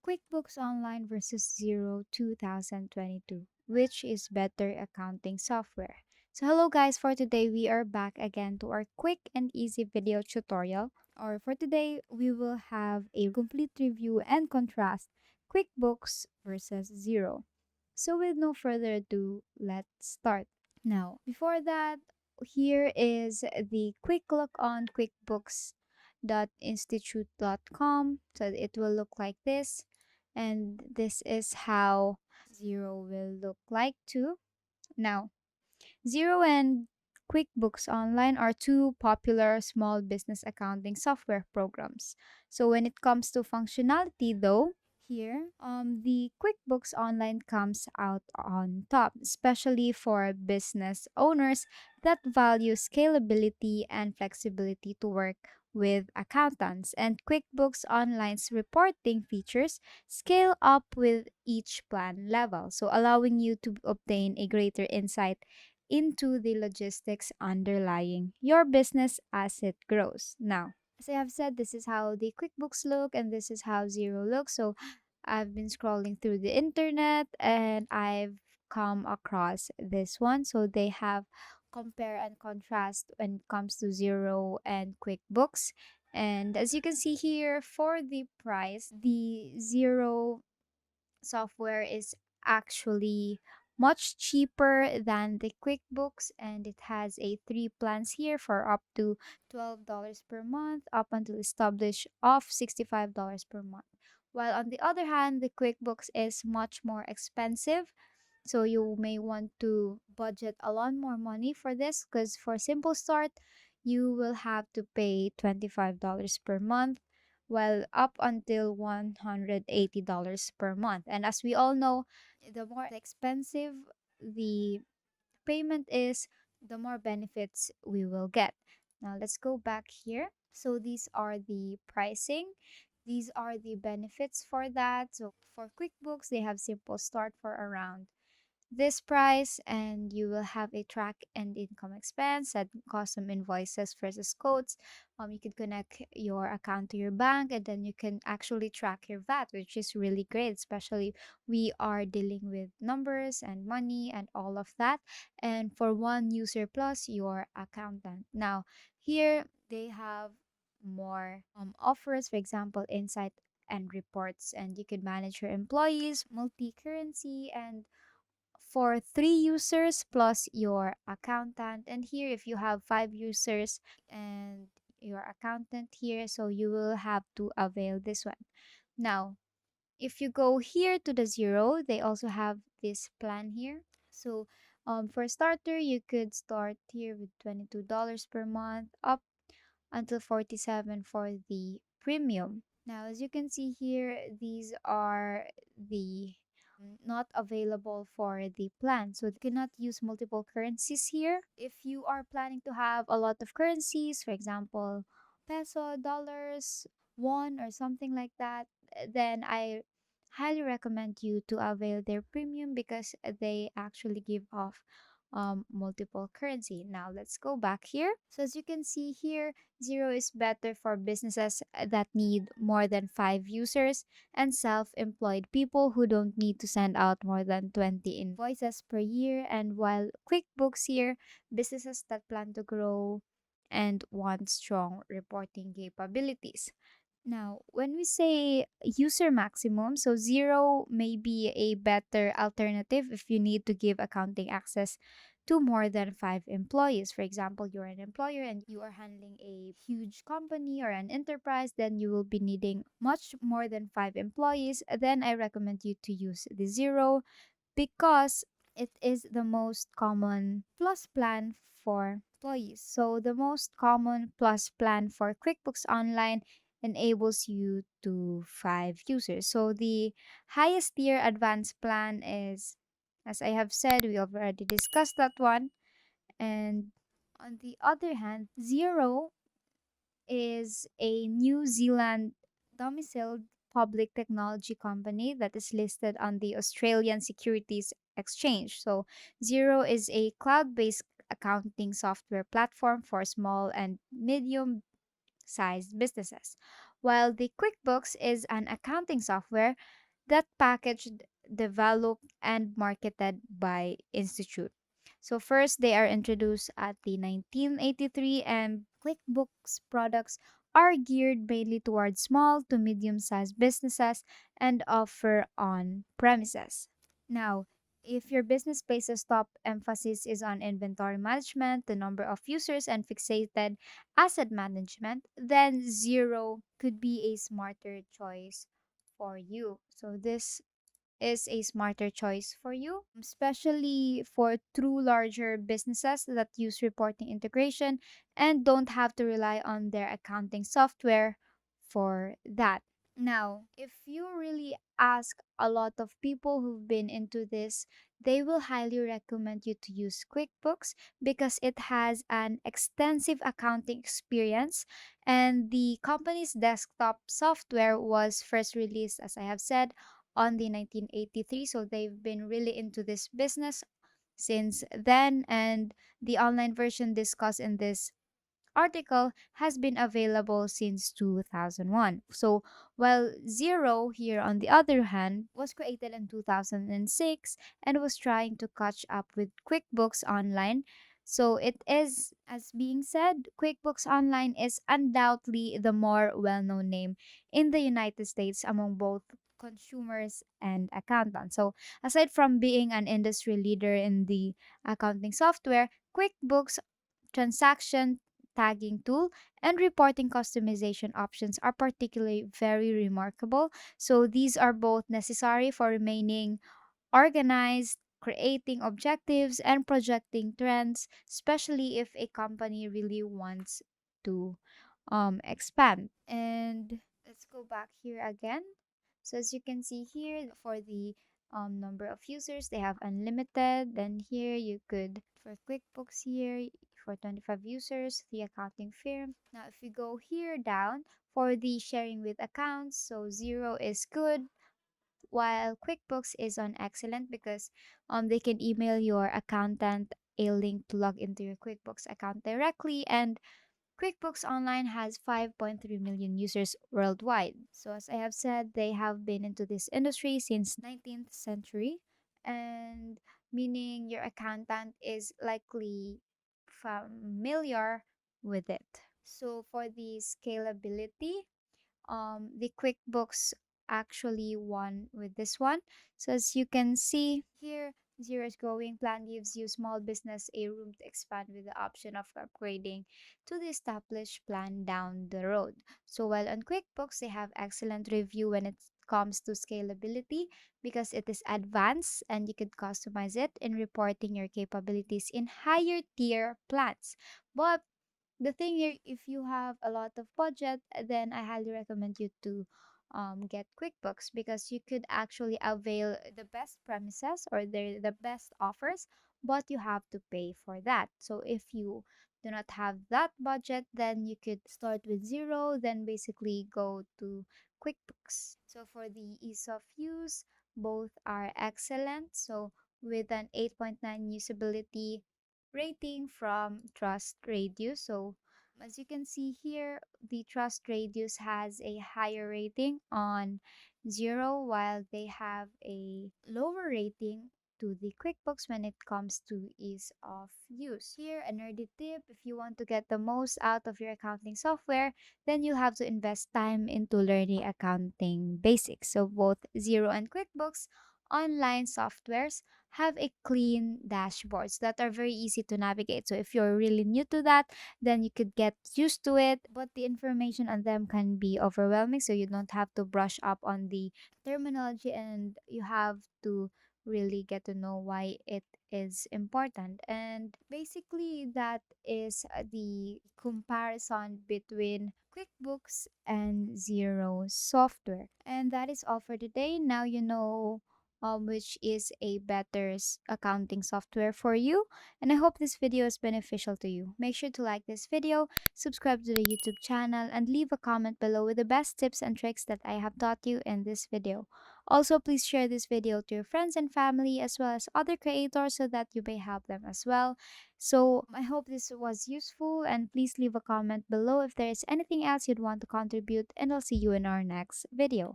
QuickBooks Online vs Xero 2022. Which is better accounting software? So hello guys, for today we are back again to our quick and easy video tutorial. Or for today, we will have a complete review and contrast QuickBooks versus Xero. So with no further ado, let's start. Now, before that, here is the quick look on quickbooks.institute.com. So it will look like this. And this is how Xero will look like too. Now, Xero and QuickBooks Online are two popular small business accounting software programs. So when it comes to functionality though, here, the QuickBooks Online comes out on top, especially for business owners that value scalability and flexibility to work with accountants. And QuickBooks Online's reporting features scale up with each plan level, so allowing you to obtain a greater insight into the logistics underlying your business as it grows. Now, as I have said, this is how the QuickBooks look and this is how Zero looks. So I've been scrolling through the internet and I've come across this one. So they have compare and contrast when it comes to Zero and QuickBooks. And as you can see here, for the price, the Zero software is actually much cheaper than the QuickBooks, and it has a three plans here for up to $12 per month up until established of $65 per month. While on the other hand, the QuickBooks is much more expensive, so you may want to budget a lot more money for this because for simple start, you will have to pay $25 per month, while up until $180 per month. And as we all know, the more expensive the payment is, the more benefits we will get. Now let's go back here. So these are the pricing. These are the benefits for that. So for QuickBooks, they have simple start for around this price, and you will have a track and income expense and custom invoices versus codes. You can connect your account to your bank and then you can actually track your VAT, which is really great, especially we are dealing with numbers and money and all of that. And for one user plus your accountant. Now here they have more offers, for example insight and reports, and you can manage your employees, multi-currency, and for three users plus your accountant. And here, if you have five users and your accountant here, so you will have to avail this one. Now, if you go here to the Zero, they also have this plan here. So, for starter, you could start here with $22 per month up until 47 for the premium. Now, as you can see here, these are the not available for the plan. So, you cannot use multiple currencies here. If you are planning to have a lot of currencies, for example, peso, dollars, won, or something like that, then I highly recommend you to avail their premium because they actually give off multiple currency. Now let's go back here. So as you can see here, Zero is better for businesses that need more than 5 users and self-employed people who don't need to send out more than 20 invoices per year. And while QuickBooks here, businesses that plan to grow and want strong reporting capabilities. Now, when we say user maximum, so Zero may be a better alternative if you need to give accounting access to more than 5 employees. For example, you're an employer and you are handling a huge company or an enterprise, then you will be needing much more than 5 employees. Then I recommend you to use the Zero because it is the most common plus plan for employees. So the most common plus plan for QuickBooks Online enables you to 5 users. So the highest tier advanced plan is, as I have said, we already discussed that one. And on the other hand, Zero is a New Zealand domiciled public technology company that is listed on the Australian Securities Exchange. So, Zero is a cloud based accounting software platform for small and medium sized businesses. while the QuickBooks is an accounting software that packaged, developed, and marketed by Institute. So first, they are introduced at the 1983, and QuickBooks products are geared mainly towards small to medium-sized businesses and offer on premises. Now, if your business places top emphasis is on inventory management, the number of users, and fixated asset management, then zero could be a smarter choice for you. So this is a smarter choice for you, especially for true larger businesses that use reporting integration and don't have to rely on their accounting software for that. Now, if you really ask a lot of people who've been into this, they will highly recommend you to use QuickBooks because it has an extensive accounting experience, and the company's desktop software was first released, as I have said, on the 1983. So they've been really into this business since then, and the online version discussed in this article has been available since 2001. So, while Zero here on the other hand was created in 2006 and was trying to catch up with QuickBooks Online. So, it is, as being said, QuickBooks Online is undoubtedly the more well known name in the United States among both consumers and accountants. So, aside from being an industry leader in the accounting software, QuickBooks transaction tagging tool, and reporting customization options are particularly very remarkable. So these are both necessary for remaining organized, creating objectives, and projecting trends, especially if a company really wants to expand. And let's go back here again. So as you can see here, for the number of users, they have unlimited. Then here you could, for QuickBooks here, for 25 users, the accounting firm. Now if you go here down, for the sharing with accounts, so zero is good, while QuickBooks is on excellent because they can email your accountant a link to log into your QuickBooks account directly, and QuickBooks Online has 5.3 million users worldwide. So as I have said, they have been into this industry since 19th century, and meaning your accountant is likely familiar with it. So for the scalability, the QuickBooks actually won with this one. So as you can see here, Zero's growing plan gives you small business a room to expand with the option of upgrading to the established plan down the road. So while on QuickBooks, they have excellent review when it comes to scalability because it is advanced and you could customize it in reporting your capabilities in higher tier plans. But the thing here, if you have a lot of budget, then I highly recommend you to get QuickBooks because you could actually avail the best premises or the best offers, but you have to pay for that. So if you do not have that budget, then you could start with zero, then basically go to QuickBooks. So for the ease of use, both are excellent. So with an 8.9 usability rating from Trust Radius. So as you can see here, the Trust Radius has a higher rating on zero, while they have a lower rating to the QuickBooks when it comes to ease of use. Here, a nerdy tip: if you want to get the most out of your accounting software, then you have to invest time into learning accounting basics. So both Zero and QuickBooks online softwares have a clean dashboards that are very easy to navigate. So if you're really new to that, then you could get used to it, but the information on them can be overwhelming, so you don't have to brush up on the terminology, and you have to really get to know why it is important. And basically that is the comparison between QuickBooks and Zero software. And that is all for today. Now you know which is a better accounting software for you. And I hope this video is beneficial to you. Make sure to like this video, subscribe to the YouTube channel, and leave a comment below with the best tips and tricks that I have taught you in this video. Also, please share this video to your friends and family as well as other creators so that you may help them as well. So, I hope this was useful, and please leave a comment below if there is anything else you'd want to contribute, and I'll see you in our next video.